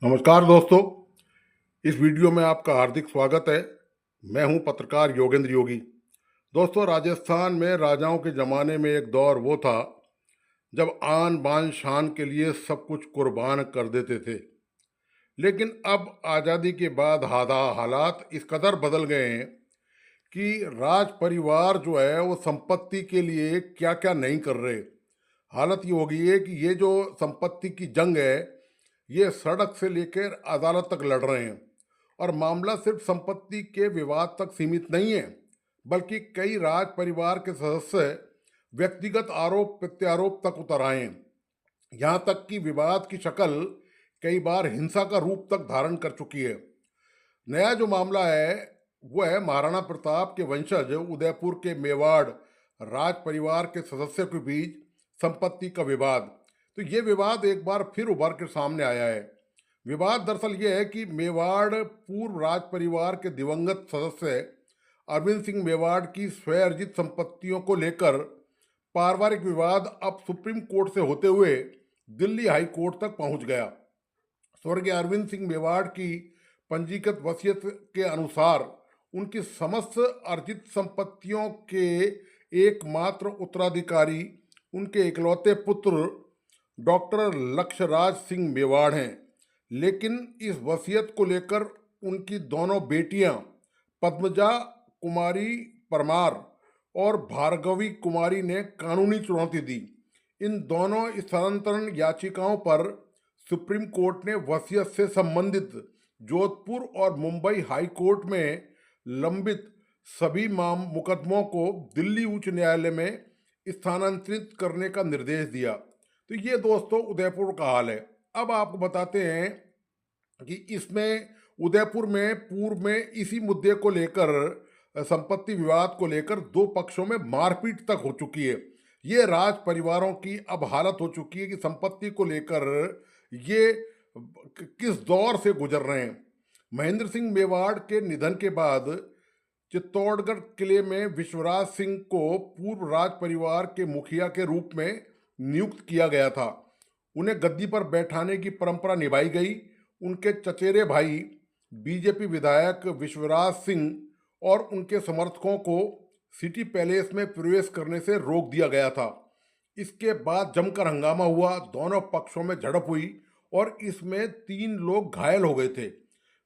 नमस्कार दोस्तों। इस वीडियो में आपका हार्दिक स्वागत है। मैं हूं पत्रकार योगेंद्र योगी। दोस्तों, राजस्थान में राजाओं के ज़माने में एक दौर वो था जब आन बान शान के लिए सब कुछ कुर्बान कर देते थे। लेकिन अब आज़ादी के बाद हालात इस कदर बदल गए हैं कि राज परिवार जो है वो संपत्ति के लिए क्या क्या नहीं कर रहे। हालत ये हो गई है कि ये जो संपत्ति की जंग है, ये सड़क से लेकर अदालत तक लड़ रहे हैं। और मामला सिर्फ संपत्ति के विवाद तक सीमित नहीं है, बल्कि कई राज परिवार के सदस्य व्यक्तिगत आरोप प्रत्यारोप तक उतर आए हैं। यहाँ तक कि विवाद की शक्ल कई बार हिंसा का रूप तक धारण कर चुकी है। नया जो मामला है वो है महाराणा प्रताप के वंशज उदयपुर के मेवाड़ राज परिवार के सदस्यों के बीच संपत्ति का विवाद। तो ये विवाद एक बार फिर उभर के सामने आया है। विवाद दरअसल ये है कि मेवाड़ पूर्व राज परिवार के दिवंगत सदस्य अरविंद सिंह मेवाड़ की स्वयं अर्जित संपत्तियों को लेकर पारिवारिक विवाद अब सुप्रीम कोर्ट से होते हुए दिल्ली हाई कोर्ट तक पहुंच गया। स्वर्गीय अरविंद सिंह मेवाड़ की पंजीकृत वसीयत के अनुसार उनकी समस्त अर्जित संपत्तियों के एकमात्र उत्तराधिकारी उनके इकलौते पुत्र डॉक्टर लक्ष्यराज सिंह मेवाड़ हैं। लेकिन इस वसीयत को लेकर उनकी दोनों बेटियां पद्मजा कुमारी परमार और भार्गवी कुमारी ने कानूनी चुनौती दी। इन दोनों स्थानांतरण याचिकाओं पर सुप्रीम कोर्ट ने वसीयत से संबंधित जोधपुर और मुंबई हाई कोर्ट में लंबित सभी मुकदमों को दिल्ली उच्च न्यायालय में स्थानांतरित करने का निर्देश दिया। तो ये दोस्तों उदयपुर का हाल है। अब आपको बताते हैं कि इसमें उदयपुर में पूर्व में इसी मुद्दे को लेकर संपत्ति विवाद को लेकर दो पक्षों में मारपीट तक हो चुकी है। ये राज परिवारों की अब हालत हो चुकी है कि संपत्ति को लेकर ये किस दौर से गुजर रहे हैं। महेंद्र सिंह मेवाड़ के निधन के बाद चित्तौड़गढ़ किले में विश्वराज सिंह को पूर्व राज परिवार के मुखिया के रूप में नियुक्त किया गया था। उन्हें गद्दी पर बैठाने की परंपरा निभाई गई। उनके चचेरे भाई बीजेपी विधायक विश्वराज सिंह और उनके समर्थकों को सिटी पैलेस में प्रवेश करने से रोक दिया गया था। इसके बाद जमकर हंगामा हुआ, दोनों पक्षों में झड़प हुई और इसमें 3 लोग घायल हो गए थे।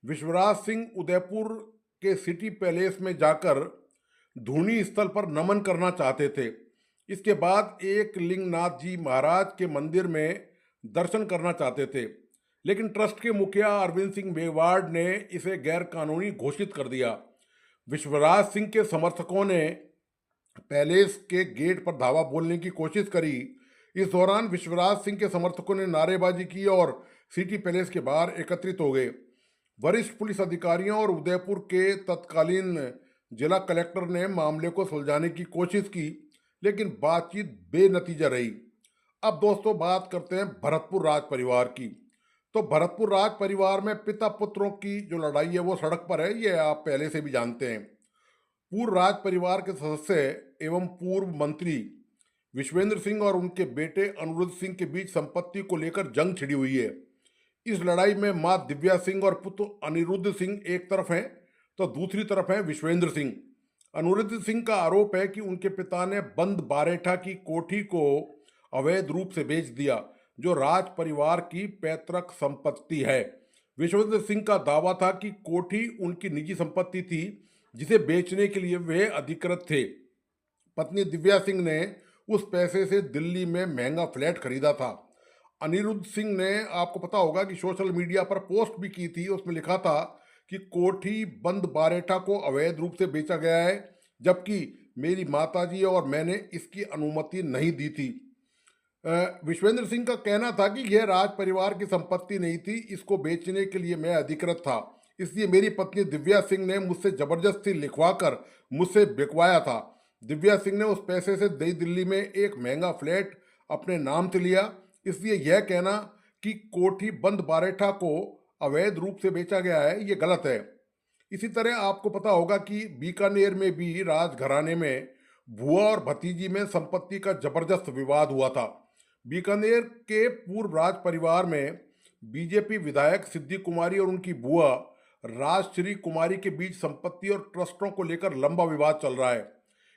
विश्वराज सिंह उदयपुर के सिटी पैलेस में जाकर धूनी स्थल पर नमन करना चाहते थे। इसके बाद एक लिंगनाथ जी महाराज के मंदिर में दर्शन करना चाहते थे, लेकिन ट्रस्ट के मुखिया अरविंद सिंह मेवाड़ ने इसे गैर कानूनी घोषित कर दिया। विश्वराज सिंह के समर्थकों ने पैलेस के गेट पर धावा बोलने की कोशिश करी। इस दौरान विश्वराज सिंह के समर्थकों ने नारेबाजी की और सिटी पैलेस के बाहर एकत्रित हो गए। वरिष्ठ पुलिस अधिकारियों और उदयपुर के तत्कालीन जिला कलेक्टर ने मामले को सुलझाने की कोशिश की, लेकिन बातचीत बेनतीजा रही। अब दोस्तों बात करते हैं भरतपुर राज परिवार की। तो भरतपुर राज परिवार में पिता पुत्रों की जो लड़ाई है वो सड़क पर है, ये आप पहले से भी जानते हैं। पूर्व राज परिवार के सदस्य एवं पूर्व मंत्री विश्वेंद्र सिंह और उनके बेटे अनिरुद्ध सिंह के बीच संपत्ति को लेकर जंग छिड़ी हुई है। इस लड़ाई में मां दिव्या सिंह और पुत्र अनिरुद्ध सिंह एक तरफ हैं, तो दूसरी तरफ हैं विश्वेंद्र सिंह। अनिरुद्ध सिंह का आरोप है कि उनके पिता ने बंद बारेठा की कोठी को अवैध रूप से बेच दिया, जो राज परिवार की पैतृक संपत्ति है। विश्वेंद्र सिंह का दावा था कि कोठी उनकी निजी संपत्ति थी, जिसे बेचने के लिए वे अधिकृत थे। पत्नी दिव्या सिंह ने उस पैसे से दिल्ली में महंगा फ्लैट खरीदा था। अनिरुद्ध सिंह ने, आपको पता होगा कि सोशल मीडिया पर पोस्ट भी की थी, उसमें लिखा था कि कोठी बंद बारेठा को अवैध रूप से बेचा गया है, जबकि मेरी माताजी और मैंने इसकी अनुमति नहीं दी थी। विश्वेंद्र सिंह का कहना था कि यह राज परिवार की संपत्ति नहीं थी, इसको बेचने के लिए मैं अधिकृत था, इसलिए मेरी पत्नी दिव्या सिंह ने मुझसे जबरदस्ती लिखवाकर मुझसे बिकवाया था। दिव्या सिंह ने उस पैसे से नई दिल्ली में एक महंगा फ्लैट अपने नाम से लिया, इसलिए यह कहना कि कोठी बंद बारेठा को अवैध रूप से बेचा गया है, ये गलत है। इसी तरह आपको पता होगा कि बीकानेर में भी राजघराने में बुआ और भतीजी में संपत्ति का जबरदस्त विवाद हुआ था। बीकानेर के पूर्व राज परिवार में बीजेपी विधायक सिद्धि कुमारी और उनकी बुआ राजश्री कुमारी के बीच संपत्ति और ट्रस्टों को लेकर लंबा विवाद चल रहा है।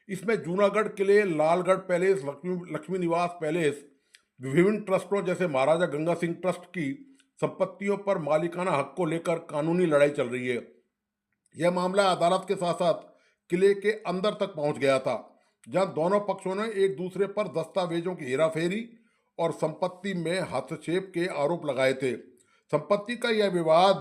इसमें जूनागढ़ किले, लालगढ़ पैलेस, लक्ष्मी लक्ष्मी निवास पैलेस, विभिन्न ट्रस्टों जैसे महाराजा गंगा सिंह ट्रस्ट की संपत्तियों पर मालिकाना हक को लेकर कानूनी लड़ाई चल रही है। यह मामला अदालत के साथ साथ किले के अंदर तक पहुंच गया था, जहां दोनों पक्षों ने एक दूसरे पर दस्तावेजों की हेराफेरी और संपत्ति में हस्तक्षेप के आरोप लगाए थे। संपत्ति का यह विवाद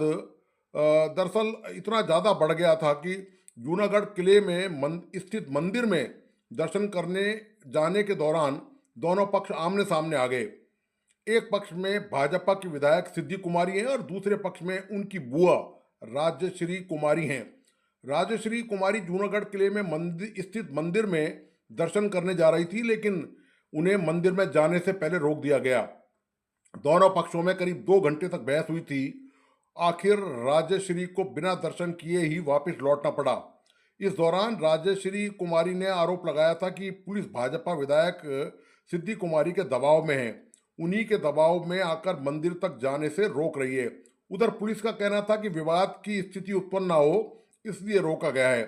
दरअसल इतना ज़्यादा बढ़ गया था कि जूनागढ़ किले में स्थित मंदिर में दर्शन करने जाने के दौरान दोनों पक्ष आमने सामने आ गए। एक पक्ष में भाजपा की विधायक सिद्धि कुमारी हैं और दूसरे पक्ष में उनकी बुआ राजश्री कुमारी हैं। राजश्री कुमारी जूनागढ़ किले में स्थित मंदिर में दर्शन करने जा रही थी, लेकिन उन्हें मंदिर में जाने से पहले रोक दिया गया। दोनों पक्षों में करीब 2 घंटे तक बहस हुई थी। आखिर राजश्री को बिना दर्शन किए ही वापस लौटना पड़ा। इस दौरान राजश्री कुमारी ने आरोप लगाया था कि पुलिस भाजपा विधायक सिद्धि कुमारी के दबाव में है, उन्हीं के दबाव में आकर मंदिर तक जाने से रोक रही है। उधर पुलिस का कहना था कि विवाद की स्थिति उत्पन्न ना हो, इसलिए रोका गया है।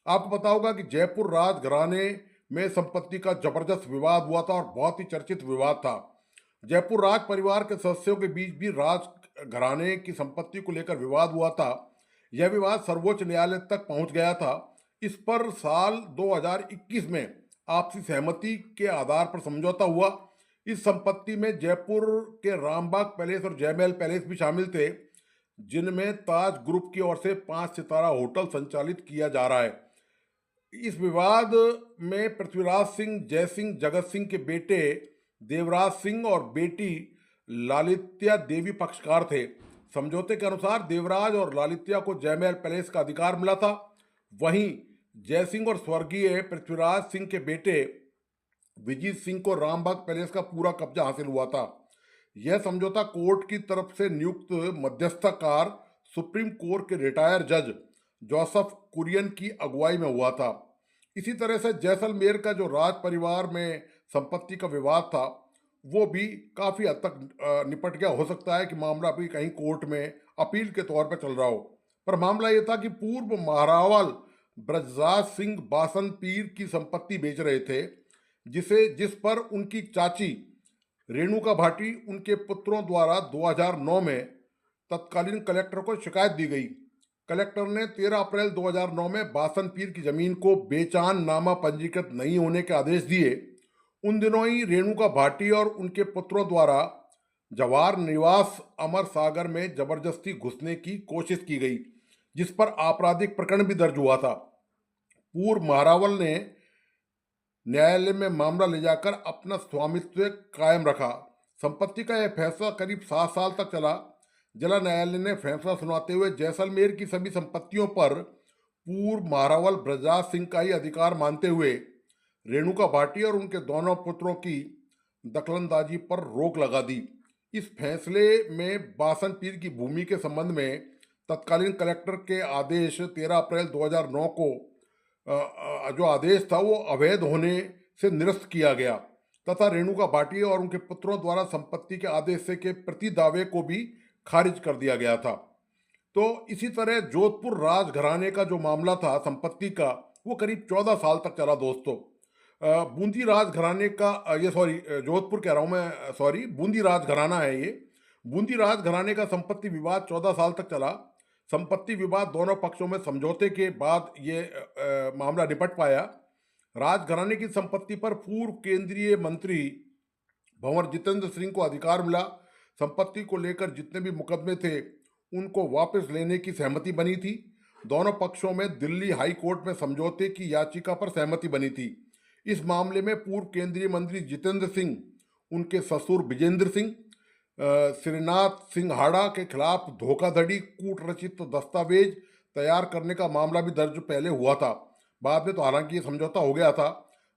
आपको पता होगा कि जयपुर राजघराने में संपत्ति का जबरदस्त विवाद हुआ था और बहुत ही चर्चित विवाद था। जयपुर राज परिवार के सदस्यों के बीच भी राजघराने की संपत्ति को लेकर विवाद हुआ था। यह विवाद सर्वोच्च न्यायालय तक पहुंच गया था। इस पर साल 2021 में आपसी सहमति के आधार पर समझौता हुआ। इस संपत्ति में जयपुर के रामबाग पैलेस और जयमहल पैलेस भी शामिल थे, जिनमें ताज ग्रुप की ओर से 5 सितारा होटल संचालित किया जा रहा है। इस विवाद में पृथ्वीराज सिंह, जय सिंह, जगत सिंह के बेटे देवराज सिंह और बेटी लालित्या देवी पक्षकार थे। समझौते के अनुसार देवराज और लालित्या को जयमहल पैलेस का अधिकार मिला था। वहीं जय सिंह और स्वर्गीय पृथ्वीराज सिंह के बेटे विजीत सिंह को रामबाग पैलेस का पूरा कब्जा हासिल हुआ था। यह समझौता कोर्ट की तरफ से नियुक्त मध्यस्थकार सुप्रीम कोर्ट के रिटायर जज जोसेफ कुरियन की अगुवाई में हुआ था। इसी तरह से जैसलमेर का जो राज परिवार में संपत्ति का विवाद था, वो भी काफ़ी हद तक निपट गया। हो सकता है कि मामला अभी कहीं कोर्ट में अपील के तौर पर चल रहा हो, पर मामला ये था कि पूर्व महारावल ब्रजराज सिंह बासन पीर की संपत्ति बेच रहे थे, जिस पर उनकी चाची रेणुका भाटी उनके पुत्रों द्वारा 2009 में तत्कालीन कलेक्टर को शिकायत दी गई। कलेक्टर ने 13 अप्रैल 2009 में बासन पीर की जमीन को बेचान नामा पंजीकृत नहीं होने के आदेश दिए। उन दिनों ही रेणुका भाटी और उनके पुत्रों द्वारा जवाहर निवास अमर सागर में जबरदस्ती घुसने की कोशिश की गई, जिस पर आपराधिक प्रकरण भी दर्ज हुआ था। पूर्व महारावल ने न्यायालय में मामला ले जाकर अपना स्वामित्व कायम रखा। संपत्ति का यह फैसला करीब 7 साल तक चला। जिला न्यायालय ने फैसला सुनाते हुए जैसलमेर की सभी संपत्तियों पर पूर्व महारावल ब्रजराज सिंह का ही अधिकार मानते हुए रेणुका भाटी और उनके दोनों पुत्रों की दखलंदाजी पर रोक लगा दी। इस फैसले में बासन पीर की भूमि के संबंध में तत्कालीन कलेक्टर के आदेश 13 अप्रैल 2009 को जो आदेश था वो अवैध होने से निरस्त किया गया तथा रेणुका भाटी और उनके पुत्रों द्वारा संपत्ति के आदेश के प्रति दावे को भी खारिज कर दिया गया था। तो इसी तरह जोधपुर राजघराने का जो मामला था संपत्ति का, वो करीब 14 साल तक चला दोस्तों। बूंदी राजघराने का जोधपुर कह रहा हूँ मैं, सॉरी, बूंदी राजघराना है ये। बूंदी राजघराने का संपत्ति विवाद 14 साल तक चला। संपत्ति विवाद दोनों पक्षों में समझौते के बाद ये मामला निपट पाया। राजघराने की संपत्ति पर पूर्व केंद्रीय मंत्री भंवर जितेंद्र सिंह को अधिकार मिला। संपत्ति को लेकर जितने भी मुकदमे थे उनको वापस लेने की सहमति बनी थी। दोनों पक्षों में दिल्ली हाई कोर्ट में समझौते की याचिका पर सहमति बनी थी। इस मामले में पूर्व केंद्रीय मंत्री जितेंद्र सिंह, उनके ससुर विजेंद्र सिंह, श्रीनाथ सिंह हाड़ा के खिलाफ धोखाधड़ी कूटरचित दस्तावेज तैयार करने का मामला भी दर्ज पहले हुआ था। बाद में तो हालांकि ये समझौता हो गया था।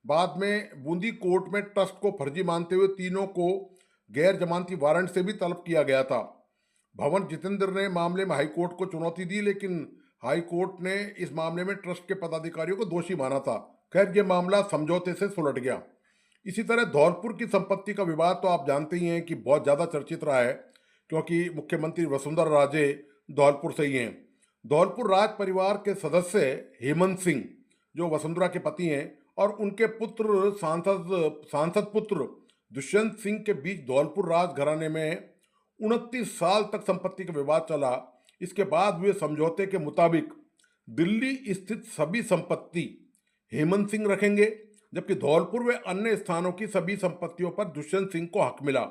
बाद में बूंदी कोर्ट में ट्रस्ट को फर्जी मानते हुए तीनों को गैर जमानती वारंट से भी तलब किया गया था। भंवर जितेंद्र ने मामले में हाईकोर्ट को चुनौती दी, लेकिन हाईकोर्ट ने इस मामले में ट्रस्ट के पदाधिकारियों को दोषी माना था। खैर, ये मामला समझौते से सुलट गया। इसी तरह धौलपुर की संपत्ति का विवाद तो आप जानते ही हैं कि बहुत ज़्यादा चर्चित रहा है, क्योंकि मुख्यमंत्री वसुंधरा राजे धौलपुर से ही हैं। धौलपुर राज परिवार के सदस्य हेमंत सिंह, जो वसुंधरा के पति हैं, और उनके पुत्र सांसद पुत्र दुष्यंत सिंह के बीच धौलपुर राज घराने में 29 साल तक संपत्ति का विवाद चला। इसके बाद हुए समझौते के मुताबिक दिल्ली स्थित सभी संपत्ति हेमंत सिंह रखेंगे, जबकि धौलपुर व अन्य स्थानों की सभी संपत्तियों पर दुष्यंत सिंह को हक मिला।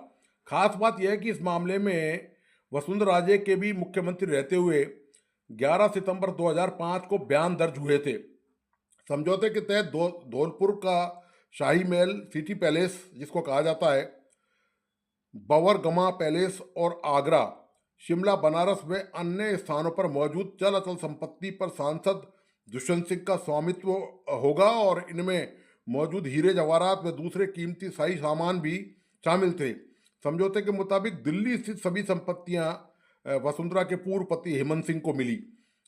खास बात यह है कि इस मामले में वसुंधरा राजे के भी मुख्यमंत्री रहते हुए 11 सितंबर 2005 को बयान दर्ज हुए थे। समझौते के तहत धौलपुर का शाही महल, सिटी पैलेस जिसको कहा जाता है, बवरगमा पैलेस और आगरा, शिमला, बनारस व अन्य स्थानों पर मौजूद चल अचल संपत्ति पर सांसद दुष्यंत सिंह का स्वामित्व होगा और इनमें मौजूद हीरे जवाहरात व दूसरे कीमती शाही सामान भी शामिल थे। समझौते के मुताबिक दिल्ली स्थित सभी संपत्तियां वसुंधरा के पूर्व पति हेमंत सिंह को मिली।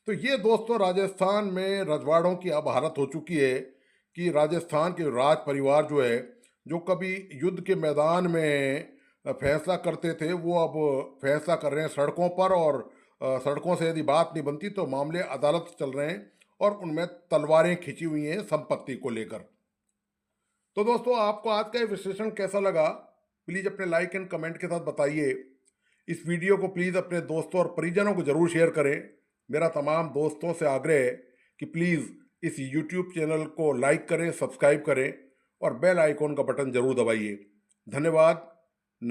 तो ये दोस्तों राजस्थान में रजवाड़ों की अब हालत हो चुकी है कि राजस्थान के राज परिवार जो है, जो कभी युद्ध के मैदान में फैसला करते थे, वो अब फैसला कर रहे हैं सड़कों पर, और सड़कों से यदि बात नहीं बनती तो मामले अदालत चल रहे हैं और उनमें तलवारें खिंची हुई हैं संपत्ति को लेकर। तो दोस्तों, आपको आज का ये विश्लेषण कैसा लगा, प्लीज़ अपने लाइक एंड कमेंट के साथ बताइए। इस वीडियो को प्लीज़ अपने दोस्तों और परिजनों को ज़रूर शेयर करें। मेरा तमाम दोस्तों से आग्रह है कि प्लीज़ इस यूट्यूब चैनल को लाइक करें, सब्सक्राइब करें और बेल आइकॉन का बटन ज़रूर दबाइए। धन्यवाद।